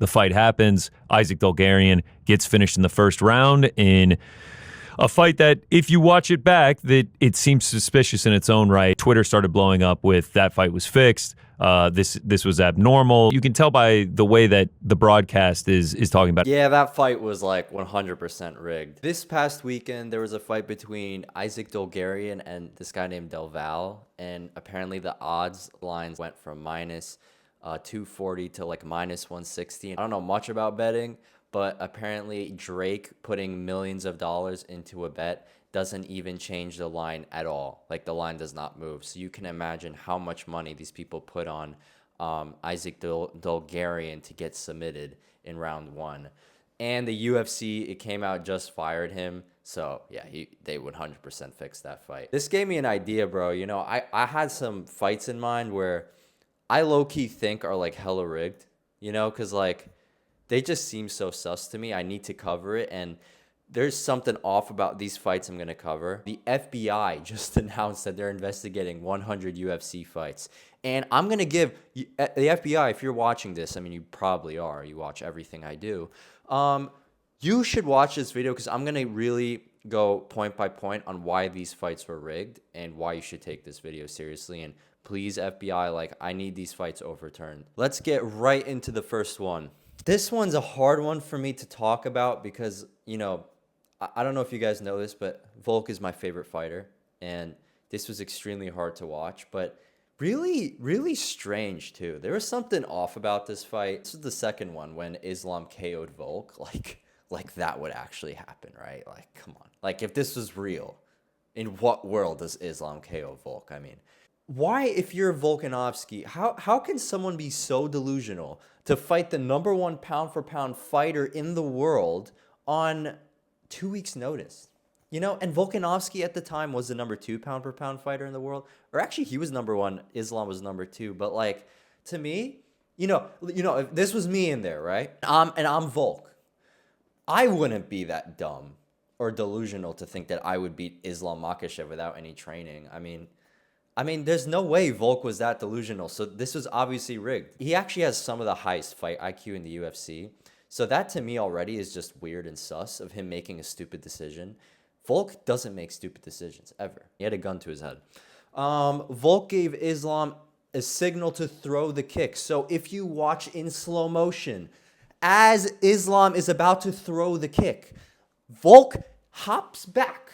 The fight happens. Isaac Dulgarian gets finished in the first round in a fight that, if you watch it back, that it seems suspicious in its own right. Twitter started blowing up with that fight was fixed. This was abnormal. You can tell by the way that the broadcast is talking about. Yeah, that fight was like 100% rigged. This past weekend, there was a fight between Isaac Dulgarian and this guy named Del Valle, and apparently the odds lines went from minus 240 to like minus 160. I don't know much about betting, but apparently Drake putting millions of dollars into a bet doesn't even change the line at all. Like, the line does not move. So you can imagine how much money these people put on Isaac Dulgarian to get submitted in round one. And the UFC, it came out, just fired him. So yeah, they would 100% fix that fight. This gave me an idea, bro. You know, I had some fights in mind where I low-key think are like hella rigged, you know, because like they just seem so sus to me. I need to cover it, and there's something off about these fights I'm going to cover. The FBI just announced that they're investigating 100 UFC fights. And I'm going to give the FBI, if you're watching this, I mean, you probably are. You watch everything I do. You should watch this video because I'm going to really go point by point on why these fights were rigged and why you should take this video seriously. And please, FBI, like, I need these fights overturned. Let's get right into the first one. This one's a hard one for me to talk about because, you know, I don't know if you guys know this, but Volk is my favorite fighter, and this was extremely hard to watch, but really, really strange too. There was something off about this fight. This is the second one when Islam KO'd Volk. Like that would actually happen, right? Like, come on. Like, if this was real, in what world does Islam KO Volk? I mean, why, if you're Volkanovski, how can someone be so delusional to fight the #1 pound-for-pound fighter in the world on 2 weeks' notice? You know, and Volkanovski at the time was the #2 pound-per-pound fighter in the world. Or actually, he was #1. Islam was #2. But, like, to me, you know, if this was me in there, right? And I'm Volk. I wouldn't be that dumb or delusional to think that I would beat Islam Makhachev without any training. I mean, there's no way Volk was that delusional. So this was obviously rigged. He actually has some of the highest fight IQ in the UFC. So that, to me, already is just weird and sus of him making a stupid decision. Volk doesn't make stupid decisions, ever. He had a gun to his head. Volk gave Islam a signal to throw the kick. So if you watch in slow motion, as Islam is about to throw the kick, Volk hops back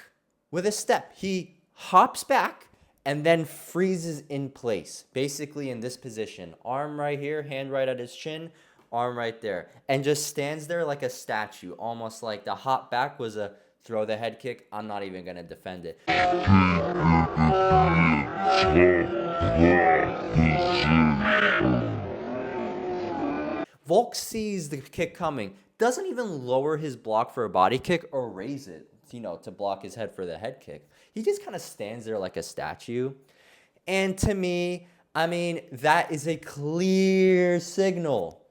with a step. He hops back and then freezes in place, basically in this position. Arm right here, hand right at his chin, arm right there, and just stands there like a statue, almost like the hop back was a throw the head kick. I'm not even going to defend it. Volk sees the kick coming, doesn't even lower his block for a body kick or raise it, you know, to block his head for the head kick. He just kind of stands there like a statue. And to me, I mean, that is a clear signal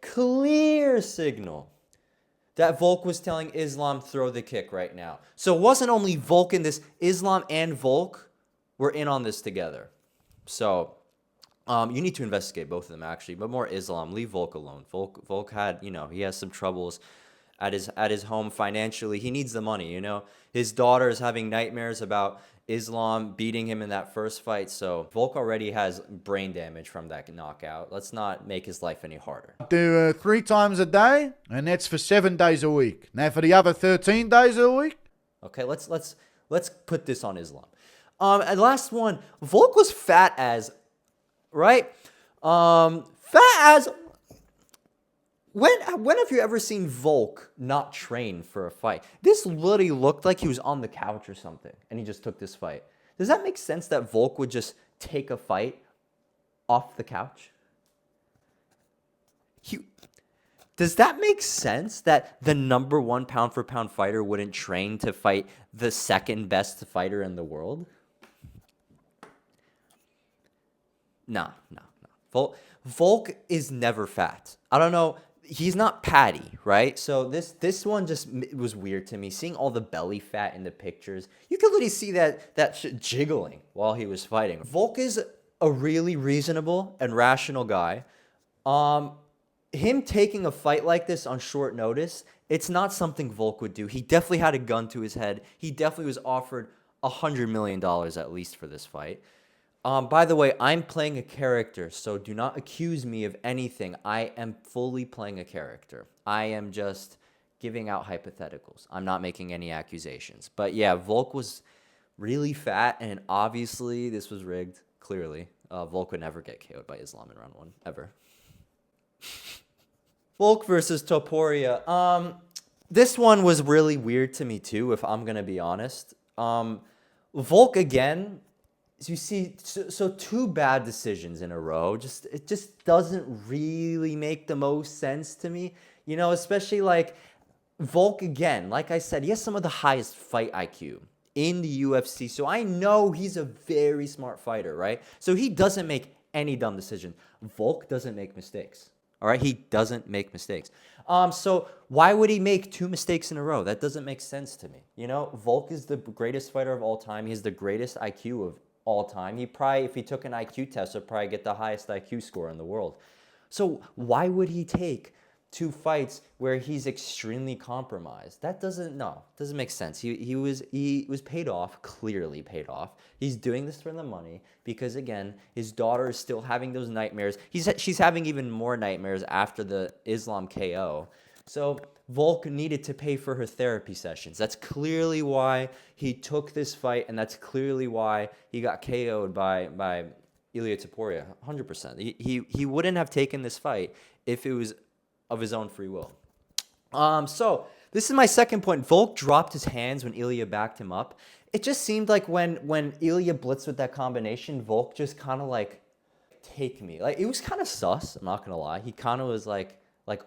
that Volk was telling Islam, throw the kick right now. So it wasn't only Volk in this, Islam and Volk were in on this together. So you need to investigate both of them, actually, but more Islam. Leave Volk alone. Volk had, you know, he has some troubles at his home financially. He needs the money, you know. His daughter is having nightmares about Islam beating him in that first fight. So Volk already has brain damage from that knockout. Let's not make his life any harder. Do 3 times a day, and that's for 7 days a week. Now for the other 13 days a week. Okay, let's put this on Islam. And last one, Volk was fat as, right? Fat as. When have you ever seen Volk not train for a fight? This literally looked like he was on the couch or something, and he just took this fight. Does that make sense that Volk would just take a fight off the couch? Does that make sense that the #1 pound-for-pound fighter wouldn't train to fight the second best fighter in the world? No. Volk is never fat. I don't know. He's not Patty, right? So this one just was weird to me. Seeing all the belly fat in the pictures, you could literally see that shit jiggling while he was fighting. Volk is a really reasonable and rational guy. him taking a fight like this on short notice, it's not something Volk would do. He definitely had a gun to his head. He definitely was offered $100 million at least for this fight. By the way, I'm playing a character, so do not accuse me of anything. I am fully playing a character. I am just giving out hypotheticals. I'm not making any accusations. But yeah, Volk was really fat, and obviously this was rigged, clearly. Volk would never get KO'd by Islam in round 1, ever. Volk versus Topuria. This one was really weird to me too, if I'm going to be honest. Volk again... You see, so 2 bad decisions in a row. It just doesn't really make the most sense to me. You know, especially like Volk again. Like I said, he has some of the highest fight IQ in the UFC. So I know he's a very smart fighter, right? So he doesn't make any dumb decision. Volk doesn't make mistakes. All right, he doesn't make mistakes. So why would he make 2 mistakes in a row? That doesn't make sense to me. You know, Volk is the greatest fighter of all time. He has the greatest IQ of all time. He probably, if he took an IQ test, would probably get the highest IQ score in the world. So why would he take 2 fights where he's extremely compromised? That doesn't make sense. He was paid off, clearly paid off. He's doing this for the money because again, his daughter is still having those nightmares. She's having even more nightmares after the Islam KO. So Volk needed to pay for her therapy sessions. That's clearly why he took this fight, and that's clearly why he got KO'd by Ilia Topuria, 100%. He wouldn't have taken this fight if it was of his own free will. So this is my second point. Volk dropped his hands when Ilia backed him up. It just seemed like when Ilia blitzed with that combination, Volk just kind of like, take me. Like, it was kind of sus, I'm not going to lie. He kind of was like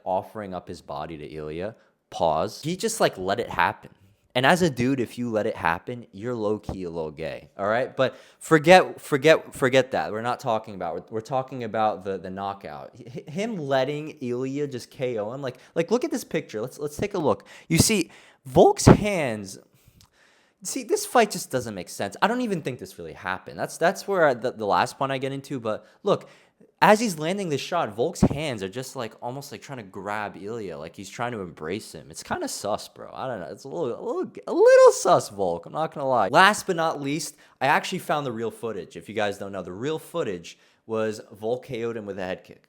offering up his body to Ilia. Pause. He just like let it happen. And as a dude, if you let it happen, you're low-key a little gay. All right? But forget that. We're not talking about. We're talking about the knockout. Him letting Ilia just KO him. Like look at this picture. Let's take a look. You see Volk's hands. See, this fight just doesn't make sense. I don't even think this really happened. That's where the last point I get into. But look, as he's landing this shot, Volk's hands are just like almost like trying to grab Ilia, like he's trying to embrace him. It's kind of sus, bro. I don't know. It's a little sus, Volk. I'm not gonna lie. Last but not least, I actually found the real footage. If you guys don't know, the real footage was Volk KO'd him with a head kick.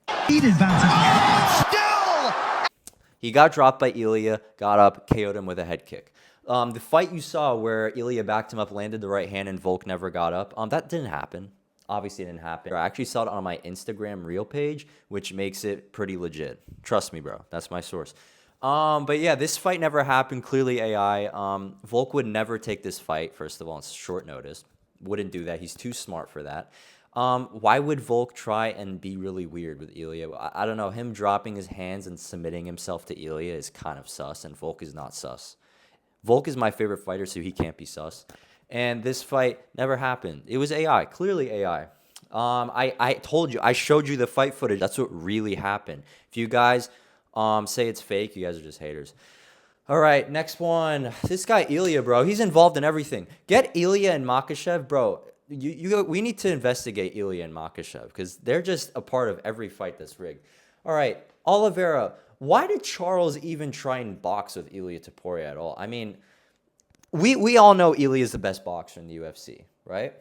He got dropped by Ilia, got up, KO'd him with a head kick. The fight you saw where Ilia backed him up, landed the right hand, and Volk never got up, that didn't happen. Obviously, it didn't happen. I actually saw it on my Instagram reel page, which makes it pretty legit. Trust me, bro. That's my source. But yeah, this fight never happened. Clearly AI. Volk would never take this fight, first of all. It's short notice. Wouldn't do that. He's too smart for that. Why would Volk try and be really weird with Ilia? I don't know. Him dropping his hands and submitting himself to Ilia is kind of sus, and Volk is not sus. Volk is my favorite fighter, so he can't be sus. And this fight never happened. It was AI, clearly AI. I told you, I showed you the fight footage. That's what really happened. If you guys say it's fake, you guys are just haters. All right, next one. This guy Ilia, bro, he's involved in everything. Get Ilia and Makhachev, bro. We need to investigate Ilia and Makhachev because they're just a part of every fight that's rigged. All right, Oliveira. Why did Charles even try and box with Ilia Topuria at all? I mean, we all know Ilia is the best boxer in the UFC, right?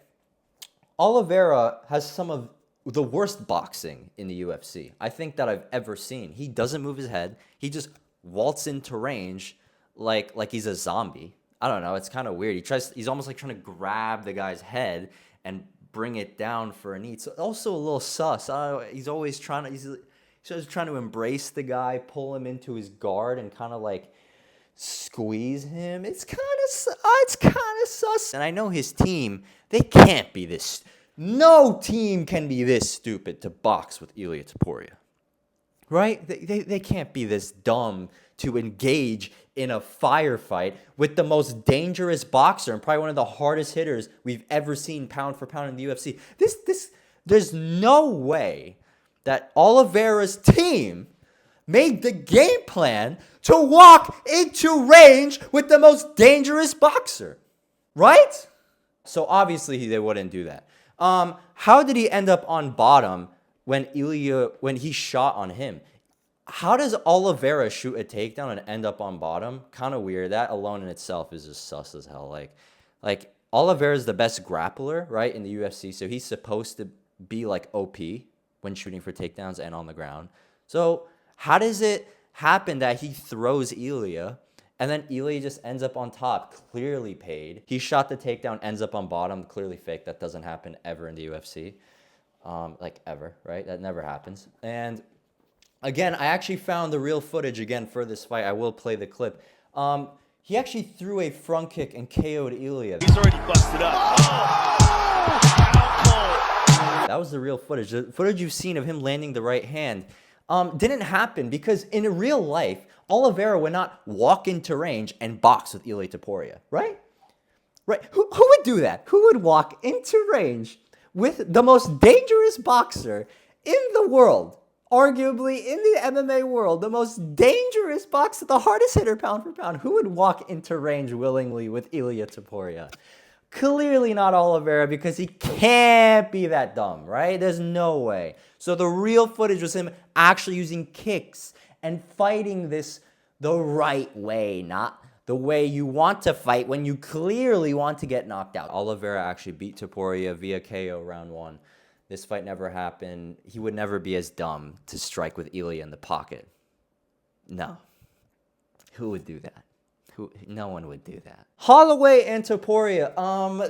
Oliveira has some of the worst boxing in the UFC, I think, that I've ever seen. He doesn't move his head. He just waltzes into range like he's a zombie. I don't know. It's kind of weird. He's almost like trying to grab the guy's head and bring it down for a knee. It's also a little sus. He's always trying to embrace the guy, pull him into his guard, and kind of like squeeze him. It's kind of sus. And I know his team, they can't be this. No team can be this stupid to box with Ilia Topuria. Right? They can't be this dumb to engage in a firefight with the most dangerous boxer and probably one of the hardest hitters we've ever seen pound for pound in the UFC. There's no way that Oliveira's team made the game plan to walk into range with the most dangerous boxer, right? So obviously they wouldn't do that. How did he end up on bottom when he shot on him? How does Oliveira shoot a takedown and end up on bottom? Kind of weird. That alone in itself is just sus as hell. Like Oliveira is the best grappler, right, in the UFC, so he's supposed to be like OP when shooting for takedowns and on the ground. So how does it happen that he throws Ilya and then Ilya just ends up on top, clearly paid? He shot the takedown, ends up on bottom, clearly fake. That doesn't happen ever in the UFC. Like ever, right? That never happens. And again, I actually found the real footage again for this fight. I will play the clip. He actually threw a front kick and KO'd Ilya. He's already busted up. That was the real footage. The footage you've seen of him landing the right hand didn't happen because in real life, Oliveira would not walk into range and box with Ilia Topuria, right? Right? Who would do that? Who would walk into range with the most dangerous boxer in the world? Arguably in the MMA world, the most dangerous boxer, the hardest hitter pound for pound. Who would walk into range willingly with Ilia Topuria? Clearly not Oliveira, because he can't be that dumb, right? There's no way. So the real footage was him actually using kicks and fighting this the right way, not the way you want to fight when you clearly want to get knocked out. Oliveira actually beat Topuria via KO round 1. This fight never happened. He would never be as dumb to strike with Ilya in the pocket. No. Who would do that? No one would do that. Holloway and Topuria.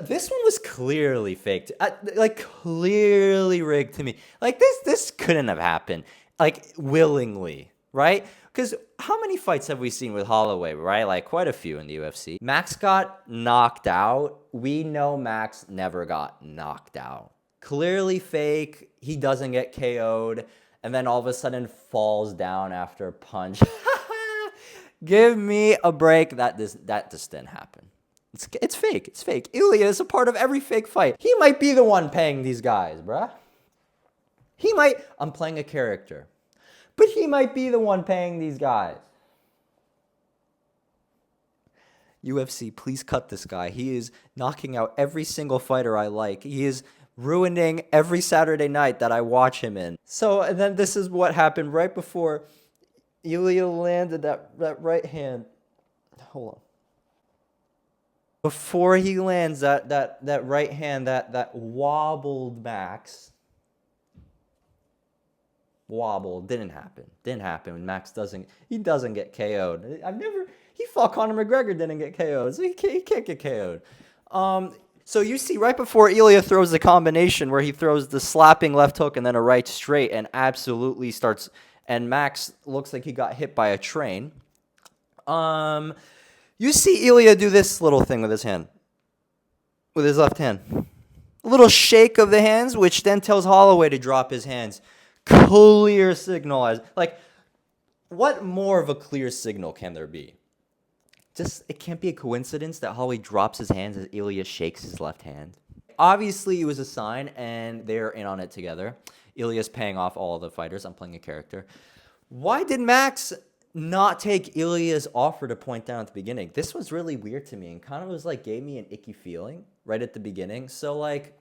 This one was clearly faked. Like, clearly rigged to me. Like, this couldn't have happened. Like, willingly, right? Because how many fights have we seen with Holloway, right? Like, quite a few in the UFC. Max got knocked out. We know Max never got knocked out. Clearly fake. He doesn't get KO'd. And then all of a sudden falls down after a punch. Give me a break. That just didn't happen. It's fake. It's fake. Ilya is a part of every fake fight. He might be the one paying these guys, bruh. He might. I'm playing a character. But he might be the one paying these guys. UFC, please cut this guy. He is knocking out every single fighter I like. He is ruining every Saturday night that I watch him in. So, and then this is what happened right before Ilya landed that right hand. Hold on. Before he lands that right hand, that wobbled Max. Wobble. Didn't happen. When Max doesn't get KO'd. He fought Conor McGregor, didn't get KO'd. So he can't get KO'd. So you see right before Ilya throws the combination where he throws the slapping left hook and then a right straight and absolutely starts, and Max looks like he got hit by a train. You see Ilya do this little thing with his hand. With his left hand. A little shake of the hands, which then tells Holloway to drop his hands. Clear signal. Like, what more of a clear signal can there be? It can't be a coincidence that Holloway drops his hands as Ilya shakes his left hand. Obviously, it was a sign, and they're in on it together. Ilya's paying off all of the fighters. I'm playing a character. Why did Max not take Ilya's offer to point down at the beginning? This was really weird to me and kind of was like gave me an icky feeling right at the beginning. So like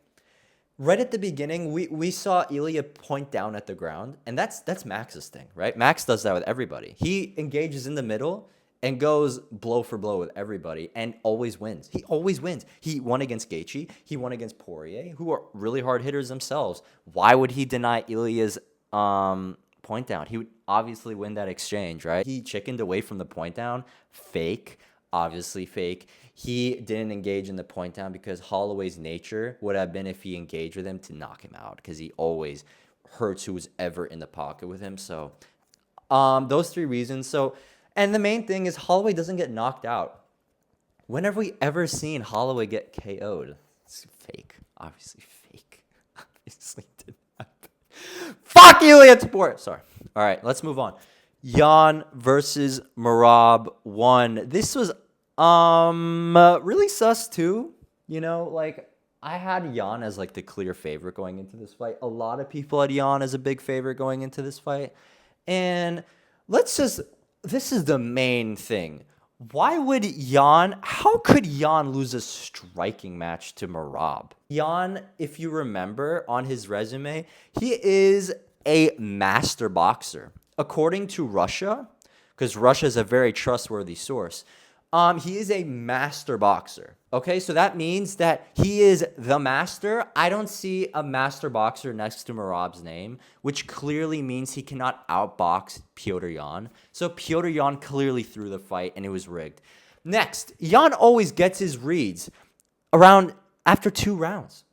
right at the beginning, we saw Ilya point down at the ground, and that's Max's thing, right? Max does that with everybody. He engages in the middle and goes blow for blow with everybody and always wins. He always wins. He won against Gaethje. He won against Poirier, who are really hard hitters themselves. Why would he deny Ilya's point down? He would obviously win that exchange, right? He chickened away from the point down. Fake. Obviously fake. He didn't engage in the point down because Holloway's nature would have been, if he engaged with him, to knock him out, because he always hurts who was ever in the pocket with him. So those three reasons. So, and the main thing is Holloway doesn't get knocked out. When have we ever seen Holloway get KO'd? It's fake. Obviously fake. Obviously didn't happen. Fuck Ilya Topuria. Sorry. All right, let's move on. Yan versus Merab 1. This was really sus too. You know, like I had Yan as like the clear favorite going into this fight. A lot of people had Yan as a big favorite going into this fight. And this is the main thing. Why would how could Yan lose a striking match to Merab? Yan, if you remember on his resume, he is a master boxer. according to Russia, because Russia is a very trustworthy source, he is a master boxer. Okay, so that means that he is the master. I don't see a master boxer next to Merab's name, which clearly means he cannot outbox Petr Yan. So Petr Yan clearly threw the fight and it was rigged. Next, Yan always gets his reads around after 2 rounds.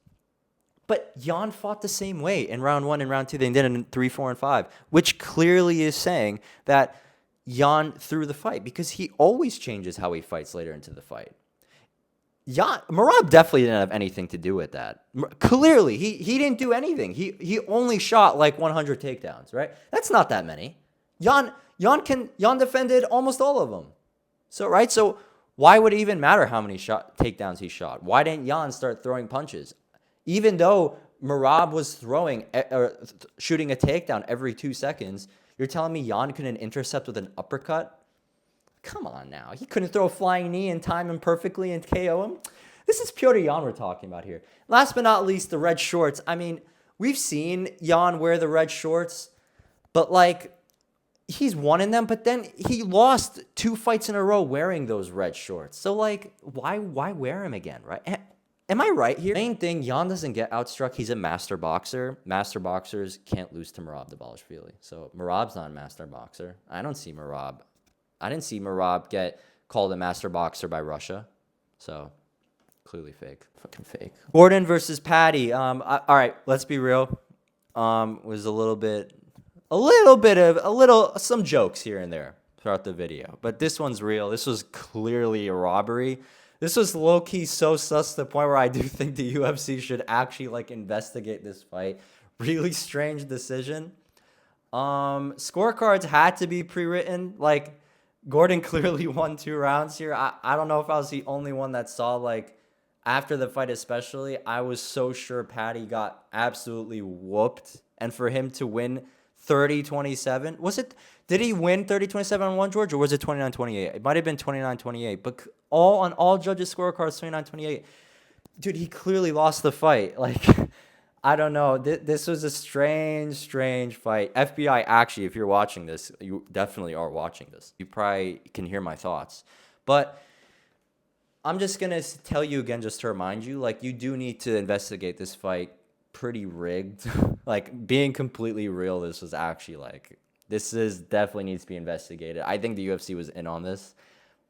But Yan fought the same way in round 1 and round 2. They did it in 3, 4, and 5, which clearly is saying that Yan threw the fight because he always changes how he fights later into the fight. Merab definitely didn't have anything to do with that. Clearly, he didn't do anything. He only shot like 100 takedowns, right? That's not that many. Yan defended almost all of them. So why would it even matter how many takedowns he shot? Why didn't Yan start throwing punches? Even though Merab was shooting a takedown every 2 seconds, you're telling me Yan couldn't intercept with an uppercut? Come on now. He couldn't throw a flying knee and time him perfectly and KO him? This is Petr Yan we're talking about here. Last but not least, the red shorts. I mean, we've seen Yan wear the red shorts, but like, he's won in them, but then he lost 2 fights in a row wearing those red shorts. So like, why wear him again, right? Am I right here? Main thing, Yan doesn't get outstruck. He's a master boxer. Master boxers can't lose to Merab Dvalishvili. So Merab's not a master boxer. I didn't see Merab get called a master boxer by Russia. So clearly fake. Fucking fake. Gordon versus Patty. All right, let's be real. Was some jokes here and there throughout the video. But this one's real. This was clearly a robbery. This was low-key so sus to the point where I do think the UFC should actually like investigate this fight. Really strange decision. Scorecards had to be pre-written. Like, Gordon clearly won 2 rounds here. I don't know if I was the only one that saw, like, after the fight especially, I was so sure Patty got absolutely whooped. And for him to win 30-27, did he win 30-27 on one, George, or was it 29-28? It might have been 29-28, but on all judges' scorecards, 29-28. Dude, he clearly lost the fight. Like, I don't know. This was a strange fight. FBI, actually, if you're watching this, you definitely are watching this. You probably can hear my thoughts. But I'm just going to tell you again, just to remind you, like, you do need to investigate this fight. Pretty rigged. Like, being completely real, this was actually, like, definitely needs to be investigated. I think the UFC was in on this.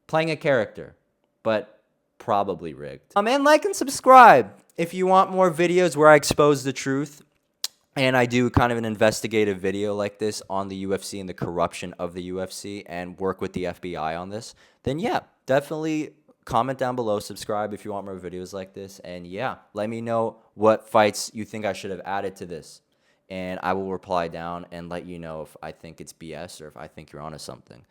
Playing a character, but probably rigged. And like and subscribe if you want more videos where I expose the truth and I do kind of an investigative video like this on the UFC and the corruption of the UFC and work with the FBI on this. Then yeah, definitely comment down below, subscribe if you want more videos like this, and yeah, let me know what fights you think I should have added to this, and I will reply down and let you know if I think it's BS or if I think you're onto something.